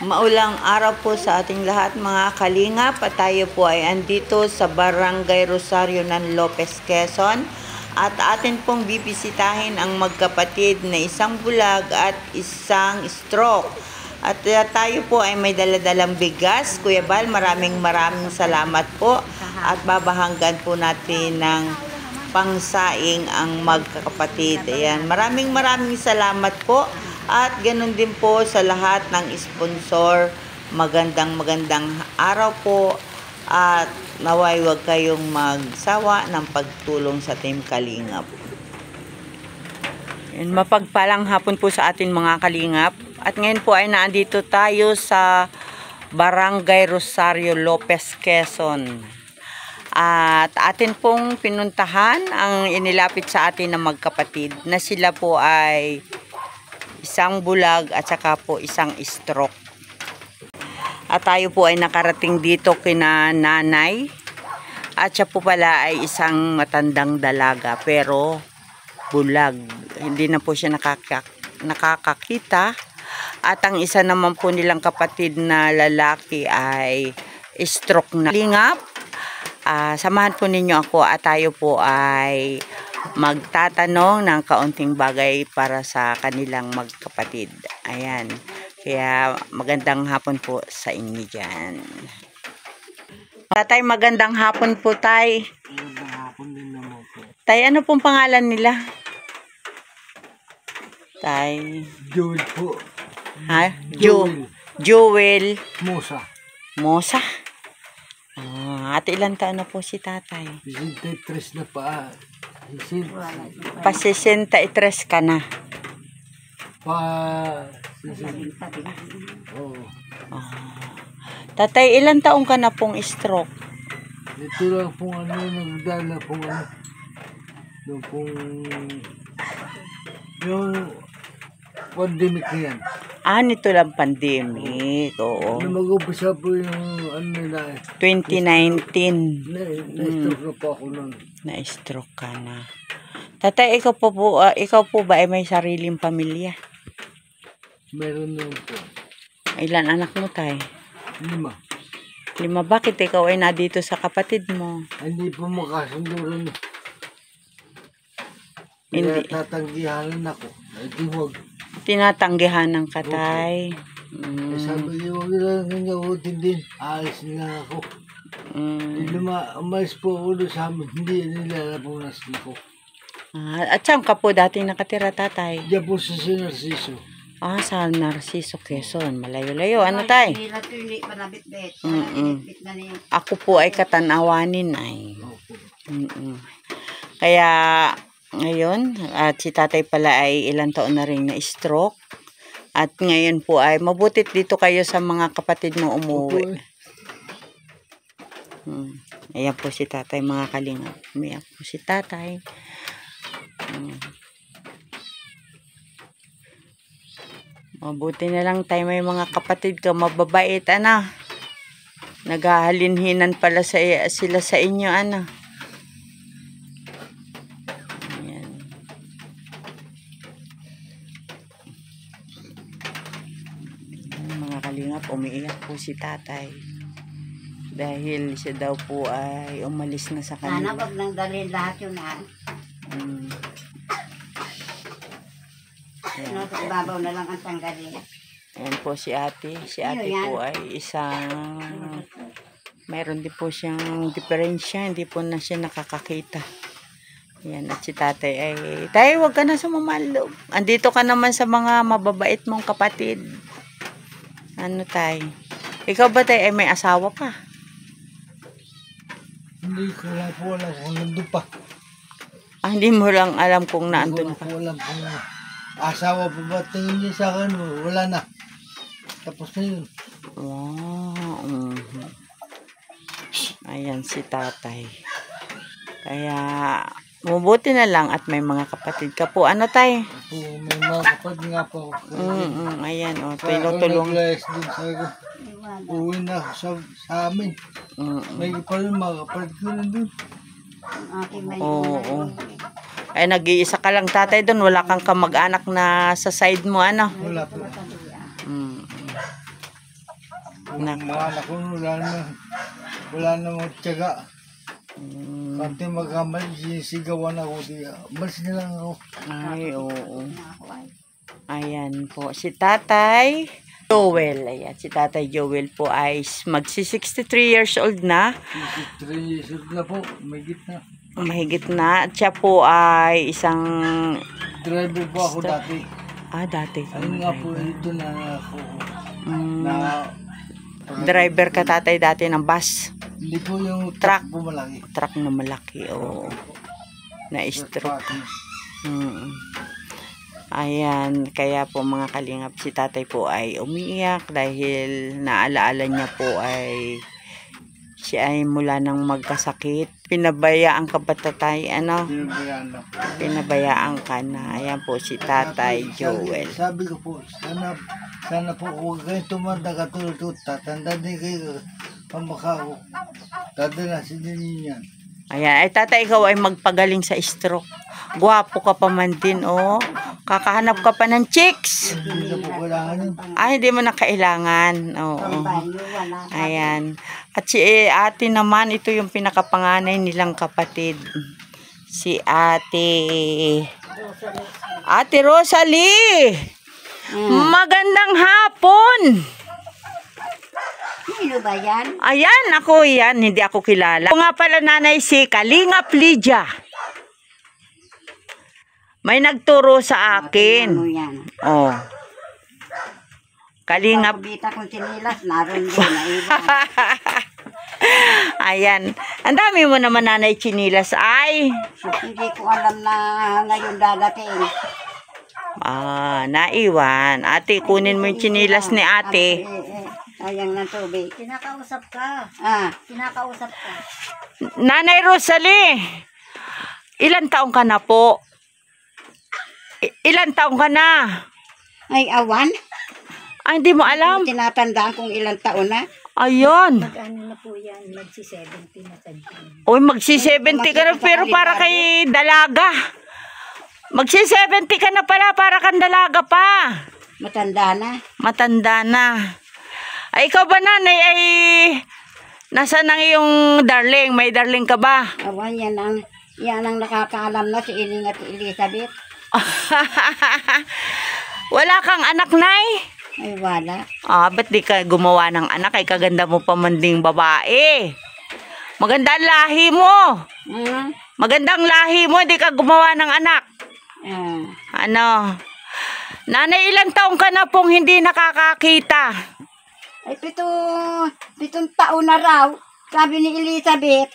Maulang araw po sa ating lahat mga kalingap at tayo po ay andito sa Barangay Rosario ng Lopez, Quezon at atin pong bibisitahin ang magkapatid na isang bulag at isang stroke. At tayo po ay may daladalang bigas. Kuya Bal, maraming salamat po at babahanggan po natin ng pangsaing ang magkakapatid. Ayan, maraming salamat po. At ganun din po sa lahat ng sponsor, magandang araw po at naway wag kayong magsawa ng pagtulong sa Team Kalingap. Mapagpalang hapon po sa atin mga Kalingap. At ngayon po ay naandito tayo sa Barangay Rosario, Lopez, Quezon. At atin pong pinuntahan ang inilapit sa atin ng magkapatid na sila po ay isang bulag at saka po isang stroke. At tayo po ay nakarating dito kina nanay. At siya po pala ay isang matandang dalaga pero bulag. Hindi na po siya nakakakita. At ang isa naman po nilang kapatid na lalaki ay stroke na. Lingap, samahan po ninyo ako at tayo po ay magtatanong ng kaunting bagay para sa kanilang magkapatid. Ayan. Kaya magandang hapon po sa inyo dyan. Tatay, magandang hapon po, tay. Magandang hapon din naman po. Tay, ano pong pangalan nila? Tay. Joel po. Ha? Joel. Joel. Mosa. At ilang taon na po si tatay? 63 na pa. Pa 63 ka na. Oo. Tatay, ilang taong ka na pong stroke? Ito lang pong nagdala pong yung pandemic na yan. Nito lang pandemic. Oo. Mag-umpisa po yung nila. 2019. Na-stroke na po ako nun. Na-stroke ka na. Tatay, ikaw po ba ay may sariling pamilya? Meron naman po. Ilan anak mo, tay? 5. Bakit ikaw ay nadito sa kapatid mo? Hindi po makasundo rin. Hindi. Tatanggihan ako. Hindi huwag. Tinatanggihan ng katay. Sabi niyo, huwag lang nangyawutin din. Alis na ako. Umalis po ako sa amin. Hindi nila po nasin ko. At saan ka po dati nakatira, tatay? Diyan po sa Narciso. Sa Narciso, Quezon. Malayo-layo. Ano, tay? Ako po ay katanawanin ay. Kaya ngayon, at si tatay pala ay ilang taon na rin na stroke. At ngayon po ay mabutit dito kayo sa mga kapatid mo umuwi. Ayan po si tatay, mga kalingap. Ayan po si tatay. Mabuti na lang tayo may mga kapatid ka mababait, ana. Naghahalinhinan pala sila sa inyo, ana. Mga kalingap, umiiyak po si tatay dahil siya daw po ay umalis na sa kanila. Sana wag nang dalhin lahat yun, Sa ibabaw na lang ang tanggalin. Ayan po si ate. Si ate po ay isang mayroon din po siyang diferensya, hindi po na siya nakakakita. Ayan, at si tatay ay tayo, wag ka na sumamalo. Andito ka naman sa mga mababait mong kapatid. Ano, tay? Ikaw ba, tay, ay may asawa pa? Hindi ko lang po alam kung nandun pa. Hindi mo lang alam kung naandun pa. Hindi ko alam kung asawa pa ba. Tingin niya sa akin, wala na. Tapos na yun. Wow. Ayan si tatay. Kaya mabuti na lang at may mga kapatid ka po. Ano, tay? May mga kapatid nga po ako. Ayan, tinutulong. Uwi na sa amin. May pa rin mga kapatid ko nandun. Oo. Ay, nag-iisa ka lang, tatay, doon. Wala kang kamag-anak na sa side mo, ano? Wala po. Yung mga anak ko, wala namang tiyaga. Kanti magkamali, sinisigawan ako. Malis na lang ako. Ay, oo. Ayan po, si Tatay Joel. Ayan, si Tatay Joel po ay magsi-63 years old na. 3 years old na po, may gitna. Mahigit na. At siya po ay isang... Driver po ako dati. dati. Ayun nga po, ito na ako. Mm, Na, driver ka, Tatay, dati ng bus. hindi po yung Truck. truck po malaki. Truck na malaki, oo. Na-stroke. Ayan, kaya po mga kalingap, si Tatay po ay umiiyak dahil naalaala niya po ay siya ay mula nang magkasakit. Pinabayaan ka ba, Tatay? Ano? Pinabayaan na. Pinabayaan ka na. Ayan po si Tatay Joel. Sabi ko po, sana po huwag kayong tumanda katulad ko. Tatanda din kayo. Pamakao. Dadalasin din yan. Ayan, ay Tatay, ikaw ay magpagaling sa stroke. Gwapo ka pa man din, oh. Kakahanap ka pa ng chicks. Hindi na po kailangan yun. Ay, hindi mo na kailangan. Oo. Ayan. At si ate naman, ito yung pinakapanganay nilang kapatid. Si Ate Rosalie. Magandang hapon. Sino ba yan? Ayan, ako yan. Hindi ako kilala. Ako nga pala, nanay, si Kalingap Lydia. May nagturo sa Ano akin. yan? Oh. Kalingap. Pagkabita kong sinilas, naroon din. Naiwan. Ayan. Ang dami mo naman, nanay, chinilas. Ay. Hindi ko alam na ngayon dadating. Naiwan. Ate, kunin mo yung chinilas ni ate. Sayang ng tubig. Kinakausap ka. Kinakausap ka. Nanay Rosalie, ilan taong ka na po? Ilan taong ka na? Ay, awan? Ay, hindi mo alam. Tinatandaan kong ilang taon na. Ayun. Ano na po yan? Magsi-70 na sa June. Uy, magsi-70 ka na, pero para kay dalaga. Magsi-70 ka na pala, para kang dalaga pa. Matanda na. Matanda na. Ay, ikaw ba, nanay, ay nasaan ang iyong darling? May darling ka ba? Awan, yan ang nakakaalam na si Iling at si Elizabeth. Wala kang anak, nay? Ay, wala. Ba't di ka gumawa ng anak? Ay, kaganda mo pa man ding babae. Maganda ang lahi mo. Magandang lahi mo, di ka gumawa ng anak. Ano? Nanay, ilang taong ka na pong hindi nakakakita? Ay, pitong taon na raw. Sabi ni Elizabeth.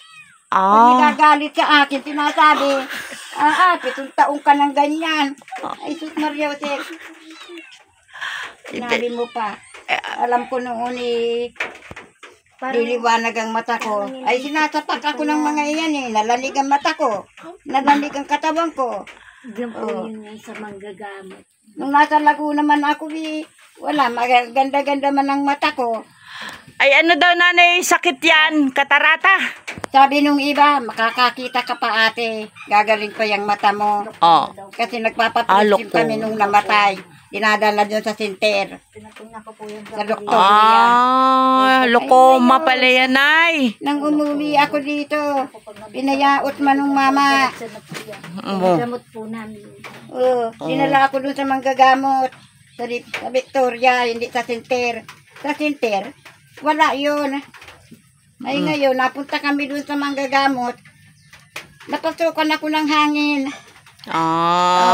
Pag nagagalit sa akin, sinasabi, 7 taong ka ng ganyan. Ay, sus Maria Jose. Sinabi mo pa. Alam ko noon liliwanag ang mata ko. Ay, sinasapak ako ng mga iyan Nalalig ang mata ko. Nalalig ang katawan ko. Diyan po yun sa manggagamot. Nung nasa Laguna naman ako, wala, maganda-ganda man ang mata ko. Ay, ano daw, nanay, sakit yan? Katarata? Sabi nung iba, makakakita ka pa ate, gagaling pa yung mata mo. Kasi nagpapapulisim kami nung namatay. Dinadala doon sa sinter. Sa doktor niya. Lokoma pala yan, ay. Nang umuwi ako dito, pinayaot man ng mama. Gamot po namin. Dinala ako doon sa manggagamot. Sa Victoria, hindi sa sinter. Sa sinter, wala yun. Ay ngayon, napunta kami doon sa manggagamot. Napasukan ako ng hangin.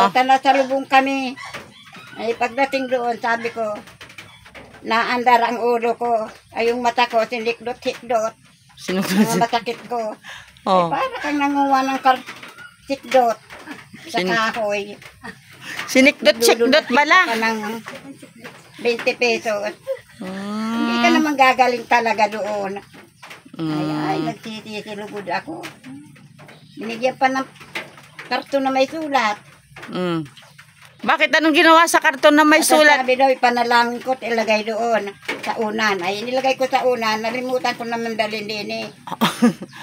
Tanasalubong kami. Ay pagdating doon, sabi ko, naandar ang ulo ko. Ay yung mata ko, sinikdot-sikdot. Masakit ko. Ay para kang nanguha ng sikdot sa kahoy. Sinikdot-sikdot bala. Ng 20 pesos. Hindi ka naman gagaling talaga doon. Ay, nagtitisilugod ako. Binigyan pa ng karton na may sulat. Bakit? Anong ginawa sa karton na may sulat? Sabi daw, ipanalangin ko at ilagay doon sa unan. Ay, nilagay ko sa unan. Nalimutan ko naman dalhin din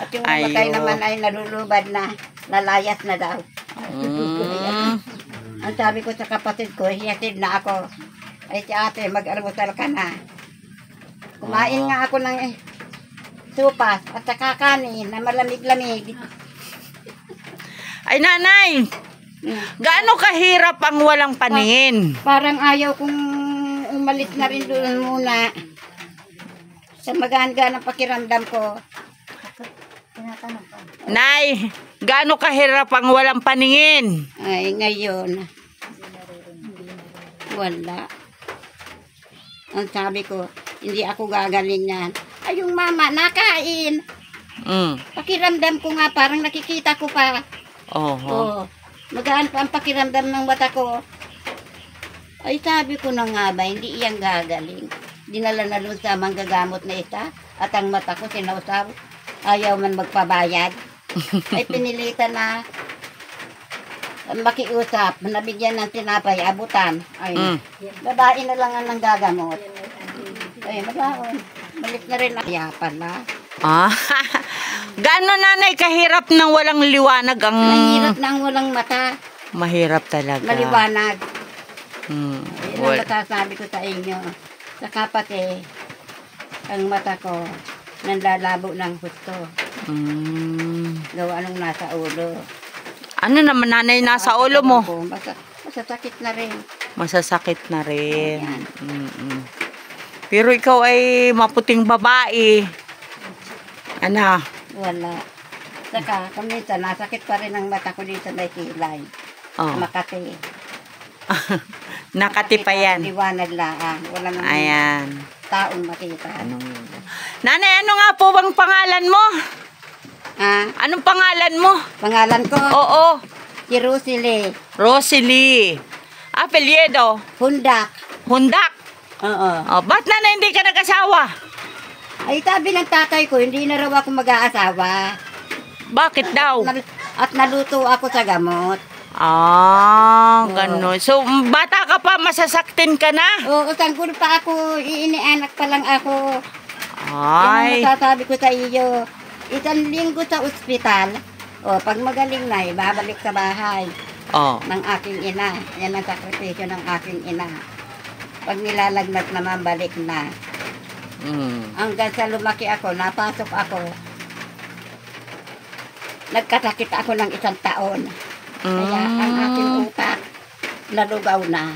At yung matay naman ay nalulubad na. Lalayas na daw. Ang sabi ko sa kapatid ko, hiyatid na ako. Ay, si ate, mag-almusal ka na. Kumain nga ako ng supas at saka kanin na malamig-lamig. Ay, nanay, gaano kahirap ang walang paningin? Parang ayaw kong umalis na rin doon muna. Sa magaan-gaan ang pakiramdam ko. Nay, gaano kahirap ang walang paningin? Ay, ngayon, wala. Ang sabi ko, hindi ako gagaling yan. Ay, yung mama, nakain. Pakiramdam ko nga, parang nakikita ko pa. Oho. Magaan pa ang pakiramdam ng mata ko. Ay, sabi ko na nga ba, hindi iyang gagaling. Dinala na doon sa manggagamot na isa. At ang mata ko, sinausap. Ayaw man magpabayad. Ay, pinilitan na makiusap. Nabigyan ng tinapay, abutan. Ay, babae na lang ang gagamot. Ay, mabaon. Balik na rin. Kaya pala. Gaano, nanay, kahirap ng walang liwanag ang... Mahirap na ang walang mata. Mahirap talaga. Maliwanag. Yan ang Wal- masasabi ko sa inyo. Saka pati, ang mata ko, nanlalabo ng husto. Gawa nung nasa ulo. Ano naman, nanay, nasa ulo mo? Masasakit na rin. Masasakit na rin. Ayan. Pero ikaw ay maputing babae. Ano? Wala. Saka, kaminsan, nasakit pa rin ang mata ko dito may kilay. Oh. Makati. Nakatipa yan. Liwanag lang. Wala nang Ayan. taong makita. Nanay, ano nga po bang pangalan mo? Anong pangalan mo? Pangalan ko, Oo. si Rosely Rosely. Apelyido? Hundak. Hundak. Oo. Oh, ba't nanay hindi ka nag-asawa? Ay, sabi ng tatay ko, hindi na raw ako mag-aasawa. Bakit daw? At naluto ako sa gamot. Ganun. So, bata ka pa, masasaktin ka na? Oo, sanggol pa ako, iinianak pa lang ako. Ay. Yung masasabi ko sa iyo, 1 linggo sa ospital, pag magaling na, babalik sa bahay Oh. ng aking ina. Yan ang sakripisyo ng aking ina. Pag nilalagnat naman, balik na. Hanggang sa lumaki ako, napasok ako. Nagkasakit ako ng 1 taon. Kaya ang aking utak, nalugaw na.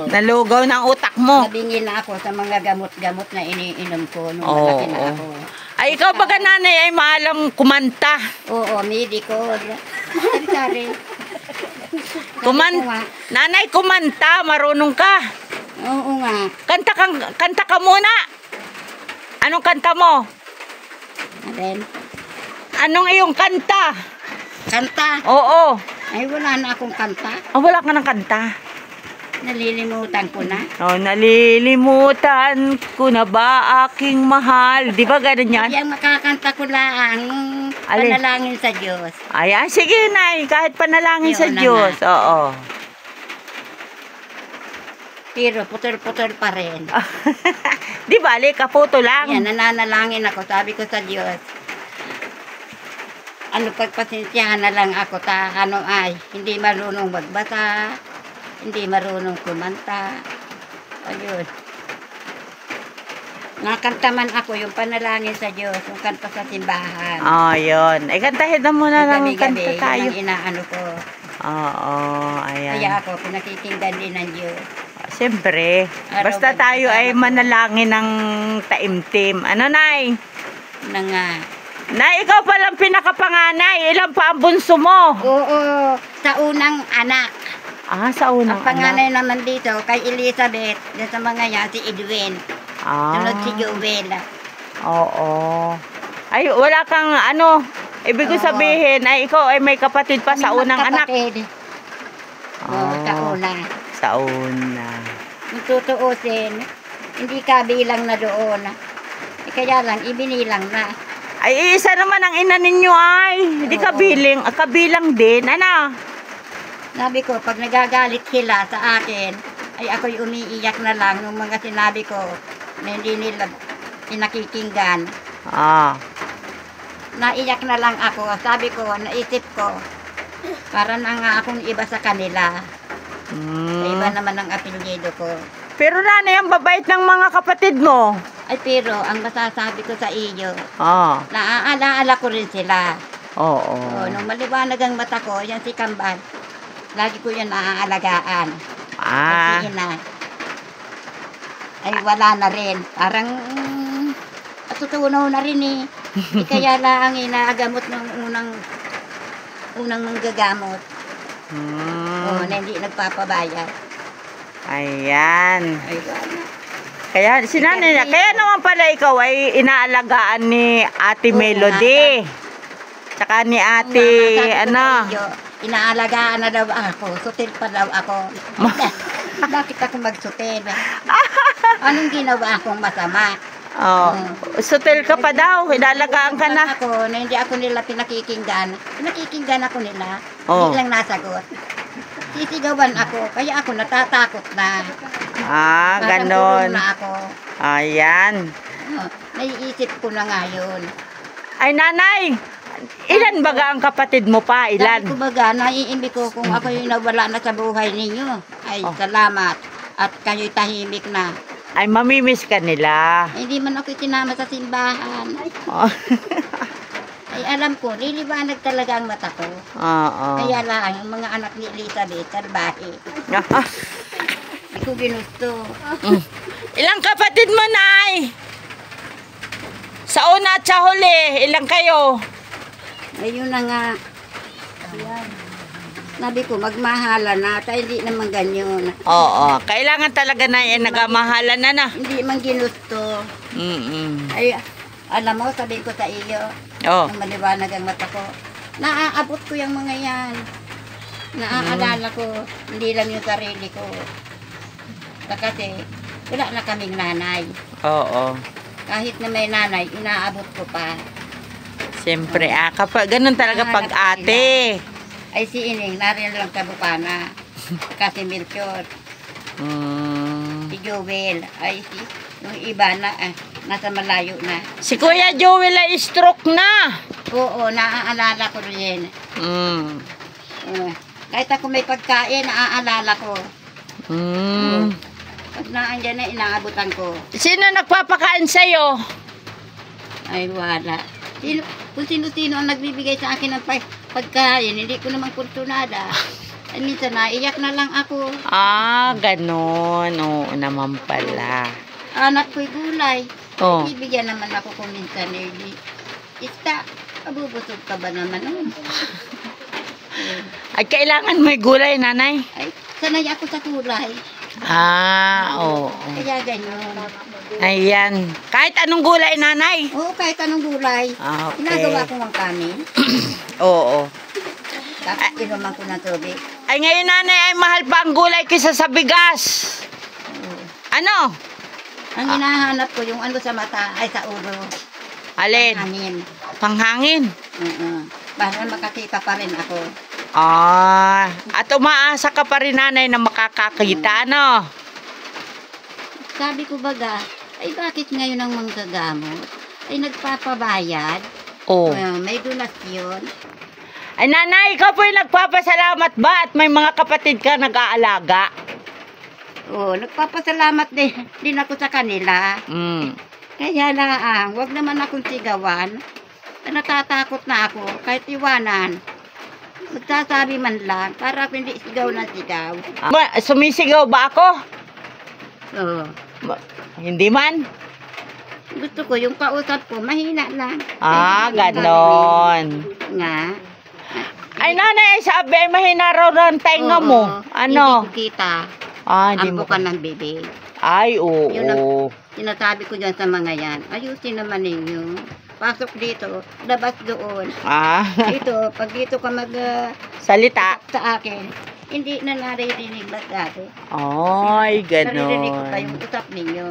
Nalugaw ng utak mo. Nabingi na ako sa mga gamot-gamot na iniinom ko nung malaki na ako. Ay, ikaw baga, nanay, ay maalam kumanta. Oo, medical. Sorry. Nanay, kumanta, marunong ka. Oo nga. Kanta ka muna. Anong kanta mo? Then, Anong iyong kanta? kanta. Oo. Ay, wala na akong kanta. Wala ka ng kanta. Nalilimutan ko na. Nalilimutan ko na ba aking mahal? Di ba ganun yan? Yung makakanta ko lang, Alin? panalangin sa Diyos. Ayan, sige, nay. Kahit panalangin Yun sa na Diyos. Oo. Pero putol-putol pa rin. Di bali, kaputo lang. Yan, nananalangin ako. Sabi ko sa Diyos, pagpasensyahan na lang ako hindi marunong magbasa, hindi marunong kumanta. Ayun. Nakanta man ako yung panalangin sa Diyos, yung kanta sa simbahan. Yun. Ay, kantahin na muna ng Gabi-gabi, kanta tayo. yun ang inaano ko. Oo, ayan. Kaya ako, pinakikinggan din ng Diyos. Siyempre. Basta Araw-gabi tayo ay kasama ko. manalangin ng taimtim. Ano, nay? Na nga. Nay, ikaw palang pinakapanganay. Ilan pa ang bunso mo? Oo, sa unang anak. Sa unang Ang panganay naman dito, kay Elizabeth, sa mga yan, si Edwin. Sunod si Joel. Oo. Ay, wala kang ibig ko Oo. sabihin, ay ikaw ay may kapatid pa sa unang anak. Oo, sa una. Sa una. Kung tutuusin, hindi kabilang na doon. Kaya lang, ibinilang na. Ay, isa naman ang ina ninyo ay. Hindi Oo. kabilang din. Ano? Sabi ko, pag nagagalit sila sa akin, ay ako'y umiiyak na lang nung mga sinabi ko na hindi nila pinakikinggan. Naiyak na lang ako. Sabi ko, naisip ko, para na nga akong iba sa kanila. Iba naman ang apelyido ko. Pero nanay, ang babait ng mga kapatid mo. Ay, pero ang masasabi ko sa iyo, Oh. naaalaala ko rin sila. Oo. Nung maliwanag ang mata ko, yan si Kambal, lagi ko yan naaalagaan. Ah. Kasi ina, ay wala na rin. Parang, atutunaw na rin eh. Kaya lang inaagamot ng unang manggagamot. Na hindi nagpapabayad. Ayan. Ay, wala. Kaya si nanay na, kaya naman pala ikaw ay inaalagaan ni Ate Melody. Tsaka ni Ate, ano. Inaalagaan na daw ako. Sutil pa daw ako. Bakit ako magsutil? Anong ginawa akong masama? Oh, sutil ka pa daw, inaalagaan ka na. Ako, na hindi ako nila pinakikinggan. Pinakikinggan ako nila. Oh. Hindi lang nasagot. Sisigawan ako, kaya ako natatakot na. Ah, Parang ganon. tulong na ako. Ayan. Naiisip ko na ngayon. Ay, nanay, ilan baga ang kapatid mo pa? Sabi Ilan? ko baga, naiimbi ko kung ako yung nawala na sa buhay ninyo. Ay, salamat. At kayo'y tahimik na. Ay, mamimiss ka nila. Hindi man ako itinama sa simbahan. Oh. Ay, alam ko, liliwanag talaga ang mata ko. Oo. Kaya lang, yung mga anak ni Elizabeth, salbahe. Ah. Hindi ko ginusto. Ilang kapatid mo, nay? Sa una at sa huli, ilang kayo? Ayun na nga. Sabi ko, magmahala na. Tayo hindi naman ganyan. Oo, kailangan talaga na nagamahalan na. Hindi man ginusto. Ay, alam mo, sabi ko sa iyo, Oh. nang maliwanag ang mata ko, naaabot ko yung mga yan. Naaalala ko, hindi lang yung sarili ko. Kasi, wala na kaming nanay. Oo. Kahit na may nanay, inaabot ko pa. Siyempre, kapag ganun talaga pag ate. Ay, si Ining, narin lang sa Bukana. Kasi Melchor, si Joel, ay si, yung iba na, nasa malayo na. Si Kuya Joel ay stroke na. Oo, naaalala ko rin. Kahit ako may pagkain, naaalala ko. Pag naandyan na, inaabutan ko. Sino nagpapakain sa'yo? Ay, wala. Kung sino-sino ang nagbibigay sa akin ng pagkain, hindi ko naman kurtunada. Ay, minsan naiyak na lang ako. Ah, ganun. Oo naman pala. Anak ko'y gulay. Oh. Bibigyan naman ako kung minsan eh. Ista, abubusog ka ba naman? Ay, kailangan may gulay, nanay. Ay, sanay ako sa gulay. Ah, oo. Kaya ganyan. Ayan. Kahit anong gulay, nanay. Oo, kahit anong gulay. Ah, okay. Ginagawa ko ng kanin. Oo. Tapos inuman ko ng tubig. Ay, ngayon, nanay, ay mahal pa ang gulay kaysa sa bigas. Ano? Ang hinahanap ko, yung ano sa mata, ay sa ulo. Alin? Kanin. Panghangin. Para makakita pa rin ako. Ah, at umaasa ka pa rin, nanay, na makakakita, ano? Sabi ko baga, ay bakit ngayon ang manggagamot? Ay nagpapabayad? Oh. May donasyon. Ay, nanay, ikaw po yung nagpapasalamat ba at may mga kapatid ka nag-aalaga? Oo, nagpapasalamat din ako sa kanila. Kaya lang, wag naman akong sigawan. Natatakot na ako, kahit iwanan. Magsasabi man lang, para ako hindi sigaw na sigaw. Sumisigaw ba ako? Oo. Hindi man? Gusto ko, yung kausap ko, mahina lang. Ah, ganon. Nga. Ay, nanay, sabi, ay mahina raw ang tainga mo. Ano? Hindi ko kita. Ah, hindi Ang mo. bukan ng bibig. Ay, oo. Yun ang sinasabi ko dyan sa mga yan. Ayusin naman ninyo. Pasok dito, labas doon. Ah, Dito, pag dito ka salita. sa akin, hindi na naririnig ba dati? Ay, Naririnig ko pa ganon. yung usap ninyo.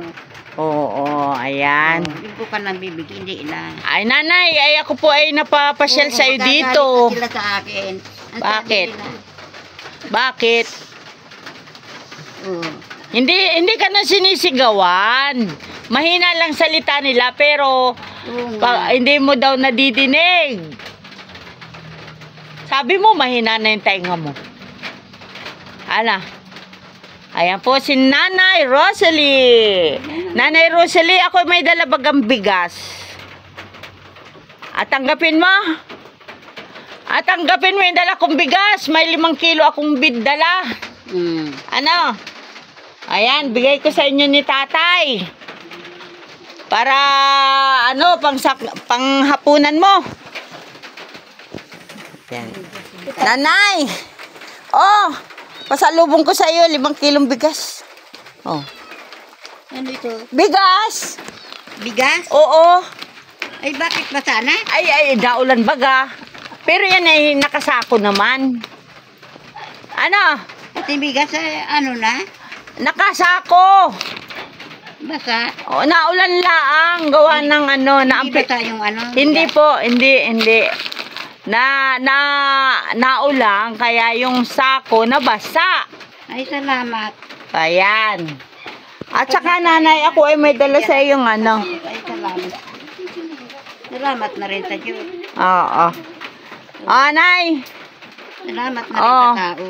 Oo, ayan. Yung bukan ng bibig, hindi na. Ay, nanay, ay ako po ay napapasyal Oo, sa'yo magagalit dito. na sila sa akin. Ang Bakit? sabi nila, Bakit? Oo. Hindi ka na sinisigawan. Mahina lang salita nila, pero Oo nga. hindi mo daw nadidinig. Sabi mo, mahina na yung tainga mo. Ala? Ayan po si Nanay Rosalie. Nanay Rosalie, ako may dala bagang bigas. At tanggapin mo? At tanggapin mo yung dala kong bigas. May 5 kilo akong bidala. Ano? Ayan, bigay ko sa inyo ni tatay. Para, ano, panghapunan mo. Ayan. Nanay! Oh, pasalubong ko sa iyo 5 kilong bigas. Oh. Ano ito? Bigas! Bigas? Oo. Ay, bakit ba sana? Ay, daulan baga. Pero yan ay nakasako naman. Ano? Pati bigas ay ano na? Nakasako. Basa? O, naulan laang. Gawa ng ano. Hindi basa yung ano? Hindi po. Hindi. Naulang. Kaya yung sako nabasa. Ay, salamat. Ayan. At saka nanay, ako ay may dala sa iyong ano. Ay, salamat. Salamat na rin sa Diyos. Oo. Nay. Salamat na rin sa tao.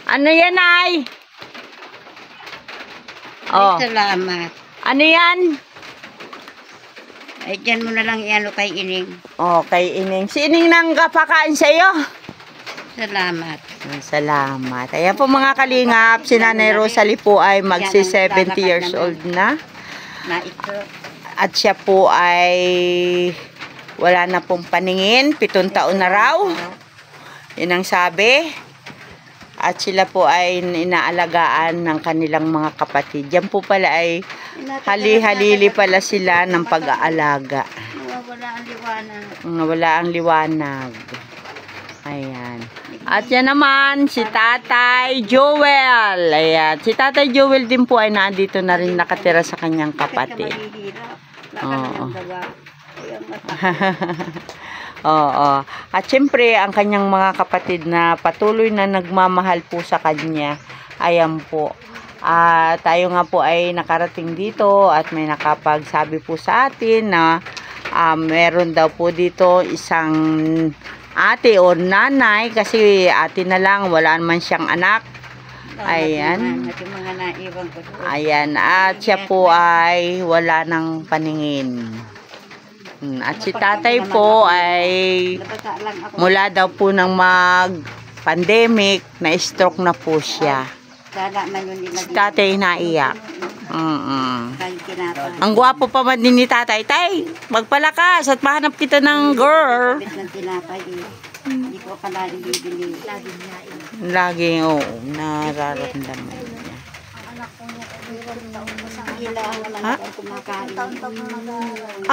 Ano yan, Nay? Ay, salamat. Ano yan? Ay, dyan mo na lang iano kay Ining. Kay Ining. Si Ining nang kapakain sa iyo. Salamat. Salamat. Ayan po mga kalingap, si Nanay Rosalie po ay magsi 70 years old na. Na ito. At siya po ay wala na pong paningin, 7 taon na raw. Yun ang sabi. At sila po ay inaalagaan ng kanilang mga kapatid. Yan po pala ay hali-halili pala sila ng pag-aalaga. Nawawala ang liwanag. Wala ang liwanag. Ayan. At yan naman, si Tatay Joel. Ayan. Si Tatay Joel din po ay nandito na rin nakatira sa kanyang kapatid. Oo. Oo. At syempre, ang kanyang mga kapatid na patuloy na nagmamahal po sa kanya. Ayan po. Tayo nga po ay nakarating dito at may nakapagsabi po sa atin na meron daw po dito isang ate o nanay, kasi ate na lang, wala naman siyang anak. Ayan. Ayan. At siya po ay wala ng paningin. At si tatay po ay mula daw po ng mag-pandemic, na-stroke na po siya. Si tatay naiyak. Ang gwapo pa man din ni tatay. Tay, magpalakas at mahanap kita ng girl. Hindi ko pala ibibili. Laging, nararamdaman niya. Ha?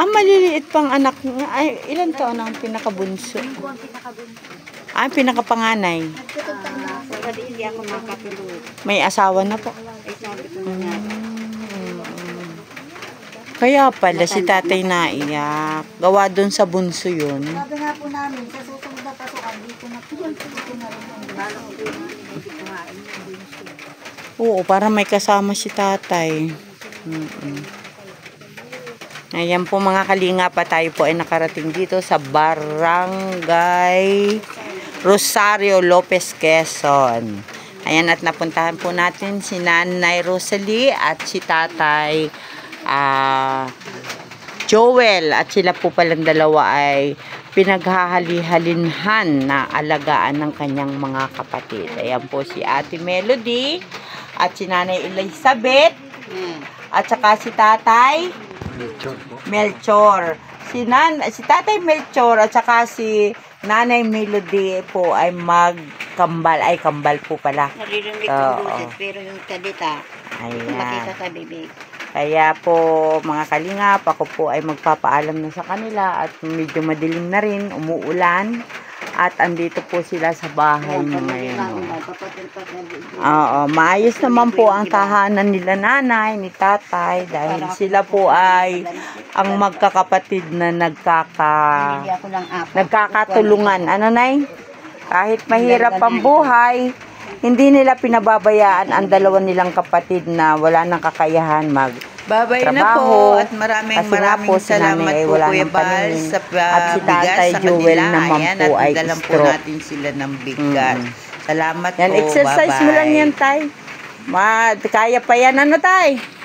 Maliliit pang anak niya. Ay, ilan taon ang pinakabunso? Ang pinakapanganay. Hindi ako makatulog. May asawa na po. Ay, sabi ko nga. Kaya pala si tatay naiyak. Gawa doon sa bunso yun. Sabi nga po namin, sa susunod na pasukan, dito na po rin ang balak po Oo, para may kasama si tatay. Ayan po mga kalinga pa, tayo po ay nakarating dito sa Barangay Rosario Lopez, Quezon. Ayan, at napuntahan po natin si Nanay Rosalie at si tatay Joel. At sila po palang dalawa ay pinaghahali-halinhan na alagaan ng kanyang mga kapatid. Ayan po si Ate Melody at si Nanay Elizabeth at saka si Tatay Melchor. Si Tatay Melchor at saka si Nanay Melody po ay magkambal. Ay, kambal po pala. Naririnig kong busit, pero yung salita, makita sa bibig. Kaya po mga kalingap, ako po ay magpapaalam na sa kanila at medyo madilim na rin, umuulan. At andito po sila sa bahay niya ngayon. Maayos naman po ang tahanan nila nanay, ni tatay, dahil sila po ay ang magkakapatid na nagkakatulungan. Ano, Nay? Kahit mahirap ang buhay, hindi nila pinababayaan ang dalawa nilang kapatid na wala nang kakayahan Babay na po at maraming salamat po Kuya Bal sa bigas sa kanila. Ayan, at dalan po natin sila ng bigas. Salamat yan, po. exercise mo lang yan, Tay. Kaya pa yan, ano tay?